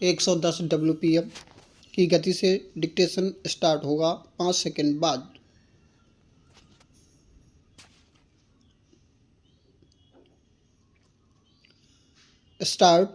110 WPM की गति से डिक्टेशन स्टार्ट होगा 5 सेकंड बाद। स्टार्ट।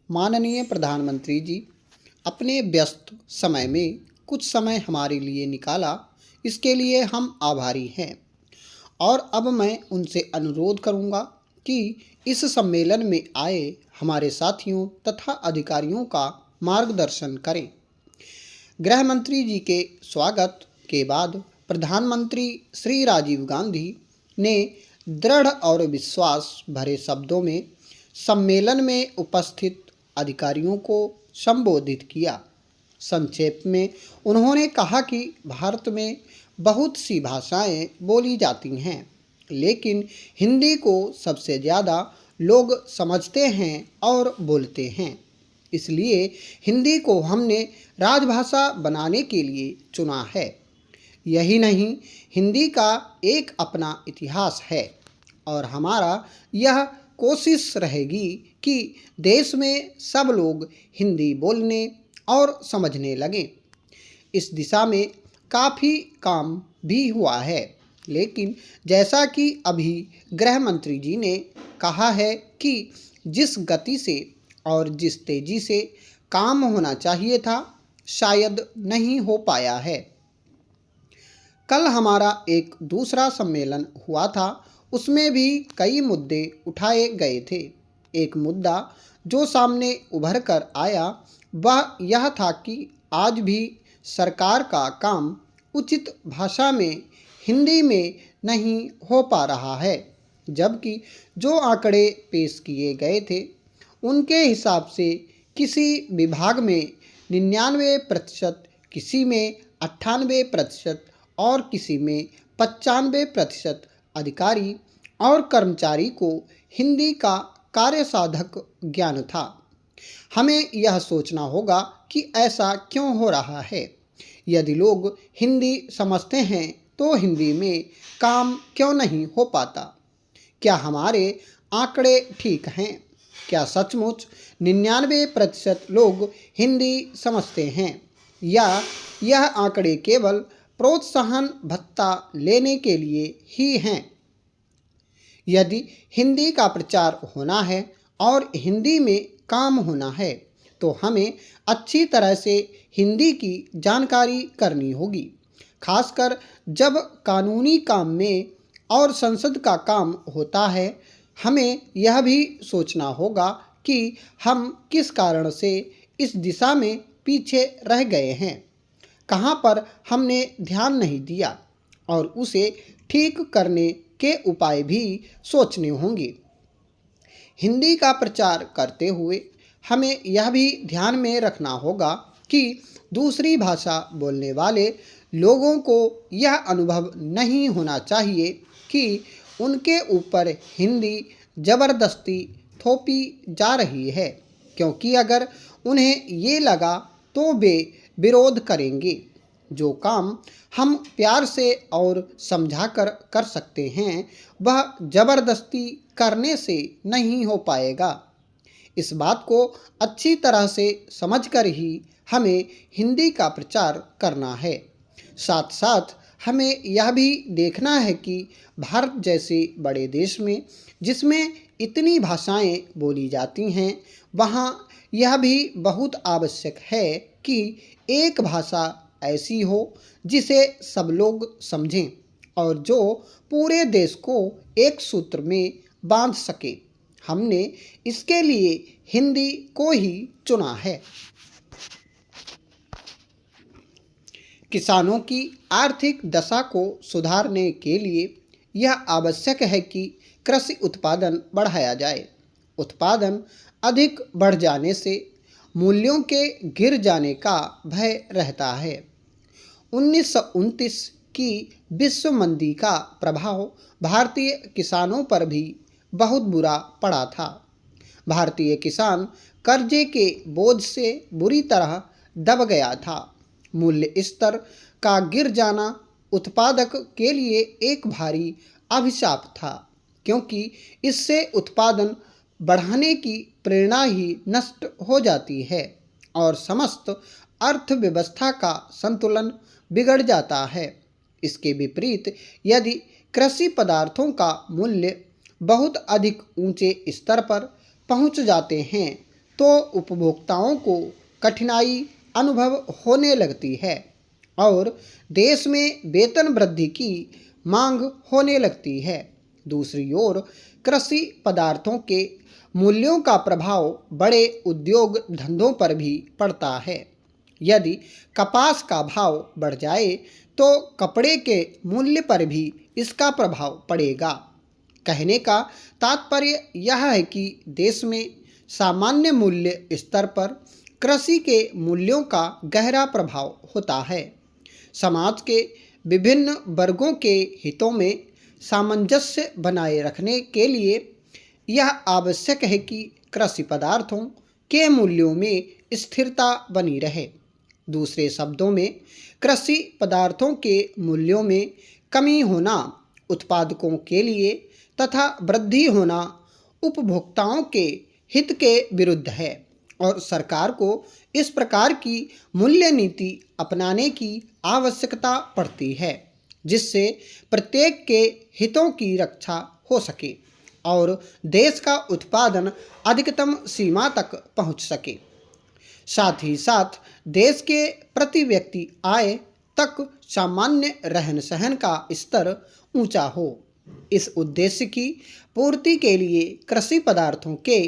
माननीय प्रधानमंत्री जी, अपने व्यस्त समय में कुछ समय हमारे लिए निकाला, इसके लिए हम आभारी हैं। और अब मैं उनसे अनुरोध करूंगा कि इस सम्मेलन में आए हमारे साथियों तथा अधिकारियों का मार्गदर्शन करें। गृह मंत्री जी के स्वागत के बाद प्रधानमंत्री श्री राजीव गांधी ने दृढ़ और विश्वास भरे शब्दों में सम्मेलन में उपस्थित अधिकारियों को संबोधित किया। संक्षेप में उन्होंने कहा कि भारत में बहुत सी भाषाएं बोली जाती हैं, लेकिन हिंदी को सबसे ज़्यादा लोग समझते हैं और बोलते हैं। इसलिए हिंदी को हमने राजभाषा बनाने के लिए चुना है। यही नहीं, हिंदी का एक अपना इतिहास है और हमारा यह कोशिश रहेगी कि देश में सब लोग हिंदी बोलने और समझने लगें। इस दिशा में काफ़ी काम भी हुआ है, लेकिन जैसा कि अभी गृह मंत्री जी ने कहा है कि जिस गति से और जिस तेज़ी से काम होना चाहिए था, शायद नहीं हो पाया है। कल हमारा एक दूसरा सम्मेलन हुआ था, उसमें भी कई मुद्दे उठाए गए थे। एक मुद्दा जो सामने उभर कर आया वह यह था कि आज भी सरकार का काम उचित भाषा में हिंदी में नहीं हो पा रहा है, जबकि जो आंकड़े पेश किए गए थे उनके हिसाब से किसी विभाग में 99%, किसी में 98% और किसी में 95% अधिकारी और कर्मचारी को हिंदी का कार्यसाधक ज्ञान था। हमें यह सोचना होगा कि ऐसा क्यों हो रहा है। यदि लोग हिंदी समझते हैं तो हिंदी में काम क्यों नहीं हो पाता? क्या हमारे आंकड़े ठीक हैं? क्या सचमुच 99% लोग हिंदी समझते हैं, या यह आंकड़े केवल प्रोत्साहन भत्ता लेने के लिए ही हैं? यदि हिंदी का प्रचार होना है और हिंदी में काम होना है तो हमें अच्छी तरह से हिंदी की जानकारी करनी होगी, खासकर जब कानूनी काम में और संसद का काम होता है। हमें यह भी सोचना होगा कि हम किस कारण से इस दिशा में पीछे रह गए हैं, कहाँ पर हमने ध्यान नहीं दिया, और उसे ठीक करने के उपाय भी सोचने होंगे। हिंदी का प्रचार करते हुए हमें यह भी ध्यान में रखना होगा कि दूसरी भाषा बोलने वाले लोगों को यह अनुभव नहीं होना चाहिए कि उनके ऊपर हिंदी ज़बरदस्ती थोपी जा रही है, क्योंकि अगर उन्हें ये लगा तो वे विरोध करेंगे। जो काम हम प्यार से और समझाकर कर सकते हैं, वह ज़बरदस्ती करने से नहीं हो पाएगा। इस बात को अच्छी तरह से समझकर ही हमें हिंदी का प्रचार करना है। साथ साथ हमें यह भी देखना है कि भारत जैसे बड़े देश में, जिसमें इतनी भाषाएं बोली जाती हैं, वहाँ यह भी बहुत आवश्यक है कि एक भाषा ऐसी हो जिसे सब लोग समझें और जो पूरे देश को एक सूत्र में बांध सके। हमने इसके लिए हिंदी को ही चुना है। किसानों की आर्थिक दशा को सुधारने के लिए यह आवश्यक है कि कृषि उत्पादन बढ़ाया जाए। उत्पादन अधिक बढ़ जाने से मूल्यों के गिर जाने का भय रहता है। 1929 की विश्व मंदी का प्रभाव भारतीय किसानों पर भी बहुत बुरा पड़ा था। भारतीय किसान कर्जे के बोझ से बुरी तरह दब गया था। मूल्य स्तर का गिर जाना उत्पादक के लिए एक भारी अभिशाप था। क्योंकि इससे उत्पादन बढ़ाने की प्रेरणा ही नष्ट हो जाती है और समस्त अर्थव्यवस्था का संतुलन बिगड़ जाता है। इसके विपरीत यदि कृषि पदार्थों का मूल्य बहुत अधिक ऊंचे स्तर पर पहुंच जाते हैं तो उपभोक्ताओं को कठिनाई अनुभव होने लगती है और देश में वेतन वृद्धि की मांग होने लगती है। दूसरी ओर कृषि पदार्थों के मूल्यों का प्रभाव बड़े उद्योग धंधों पर भी पड़ता है। यदि कपास का भाव बढ़ जाए तो कपड़े के मूल्य पर भी इसका प्रभाव पड़ेगा। कहने का तात्पर्य यह है कि देश में सामान्य मूल्य स्तर पर कृषि के मूल्यों का गहरा प्रभाव होता है। समाज के विभिन्न वर्गों के हितों में सामंजस्य बनाए रखने के लिए यह आवश्यक है कि कृषि पदार्थों के मूल्यों में स्थिरता बनी रहे। दूसरे शब्दों में कृषि पदार्थों के मूल्यों में कमी होना उत्पादकों के लिए तथा वृद्धि होना उपभोक्ताओं के हित के विरुद्ध है और सरकार को इस प्रकार की मूल्य नीति अपनाने की आवश्यकता पड़ती है जिससे प्रत्येक के हितों की रक्षा हो सके और देश का उत्पादन अधिकतम सीमा तक पहुंच सके। साथ ही साथ देश के प्रति व्यक्ति आय तक सामान्य रहन सहन का स्तर ऊंचा हो। इस उद्देश्य की पूर्ति के लिए कृषि पदार्थों के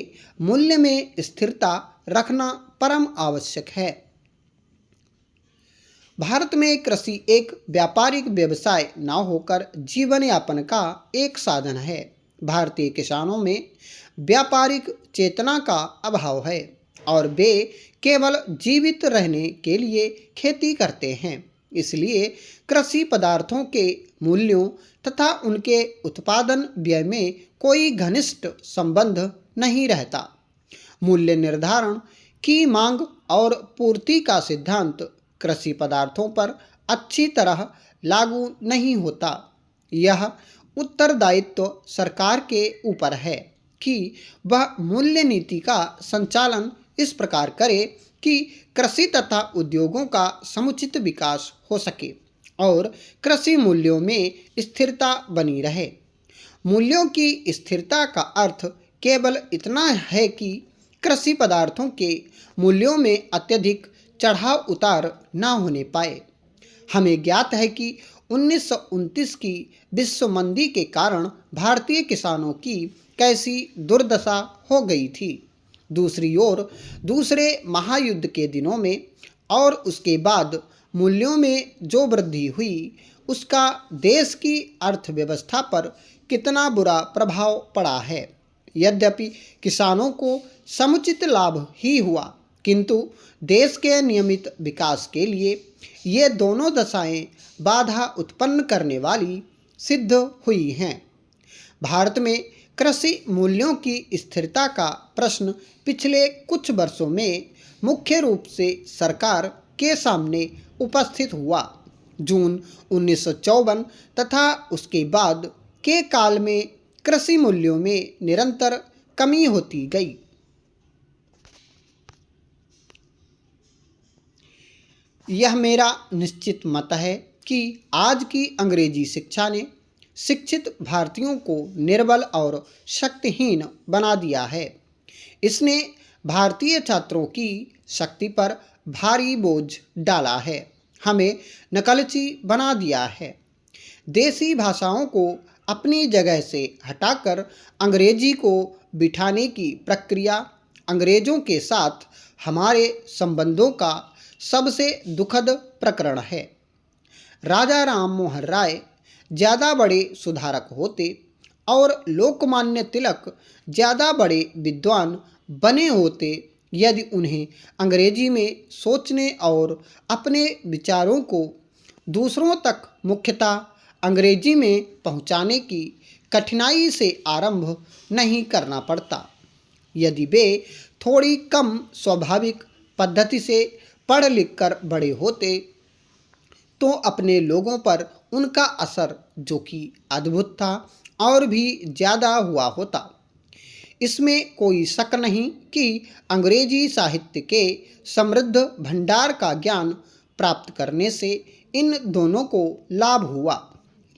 मूल्य में स्थिरता रखना परम आवश्यक है। भारत में कृषि एक व्यापारिक व्यवसाय न होकर जीवन यापन का एक साधन है। भारतीय किसानों में व्यापारिक चेतना का अभाव है और वे केवल जीवित रहने के लिए खेती करते हैं। इसलिए कृषि पदार्थों के मूल्यों तथा उनके उत्पादन व्यय में कोई घनिष्ठ संबंध नहीं रहता। मूल्य निर्धारण की मांग और पूर्ति का सिद्धांत कृषि पदार्थों पर अच्छी तरह लागू नहीं होता। यह उत्तरदायित्व सरकार के ऊपर है कि वह मूल्य नीति का संचालन इस प्रकार करे कि कृषि तथा उद्योगों का समुचित विकास हो सके और कृषि मूल्यों में स्थिरता बनी रहे। मूल्यों की स्थिरता का अर्थ केवल इतना है कि कृषि पदार्थों के मूल्यों में अत्यधिक चढ़ाव उतार न होने पाए। हमें ज्ञात है कि 1929 की विश्व मंदी के कारण भारतीय किसानों की कैसी दुर्दशा हो गई थी। दूसरी ओर दूसरे महायुद्ध के दिनों में और उसके बाद मूल्यों में जो वृद्धि हुई उसका देश की अर्थव्यवस्था पर कितना बुरा प्रभाव पड़ा है। यद्यपि किसानों को समुचित लाभ ही हुआ किंतु देश के नियमित विकास के लिए ये दोनों दशाएं बाधा उत्पन्न करने वाली सिद्ध हुई हैं। भारत में कृषि मूल्यों की स्थिरता का प्रश्न पिछले कुछ वर्षों में मुख्य रूप से सरकार के सामने उपस्थित हुआ। जून 1954 तथा उसके बाद के काल में कृषि मूल्यों में निरंतर कमी होती गई। यह मेरा निश्चित मत है कि आज की अंग्रेजी शिक्षा ने शिक्षित भारतीयों को निर्बल और शक्तिहीन बना दिया है। इसने भारतीय छात्रों की शक्ति पर भारी बोझ डाला है, हमें नकलची बना दिया है। देसी भाषाओं को अपनी जगह से हटाकर अंग्रेजी को बिठाने की प्रक्रिया अंग्रेजों के साथ हमारे संबंधों का सबसे दुखद प्रकरण है। राजा राम मोहन राय ज़्यादा बड़े सुधारक होते और लोकमान्य तिलक ज़्यादा बड़े विद्वान बने होते यदि उन्हें अंग्रेजी में सोचने और अपने विचारों को दूसरों तक मुख्यतः अंग्रेजी में पहुंचाने की कठिनाई से आरंभ नहीं करना पड़ता। यदि वे थोड़ी कम स्वाभाविक पद्धति से पढ़ लिख कर बड़े होते तो अपने लोगों पर उनका असर जो कि अद्भुत था और भी ज़्यादा हुआ होता। इसमें कोई शक नहीं कि अंग्रेजी साहित्य के समृद्ध भंडार का ज्ञान प्राप्त करने से इन दोनों को लाभ हुआ,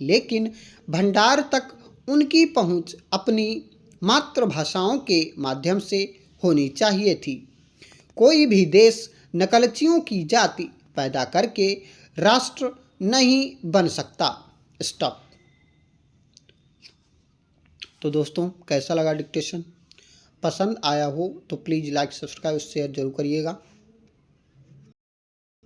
लेकिन भंडार तक उनकी पहुंच अपनी मातृभाषाओं के माध्यम से होनी चाहिए थी। कोई भी देश नकलचियों की जाति पैदा करके राष्ट्र नहीं बन सकता। स्टॉप। तो दोस्तों, कैसा लगा डिक्टेशन? पसंद आया हो तो प्लीज़ लाइक, सब्सक्राइब, शेयर जरूर करिएगा।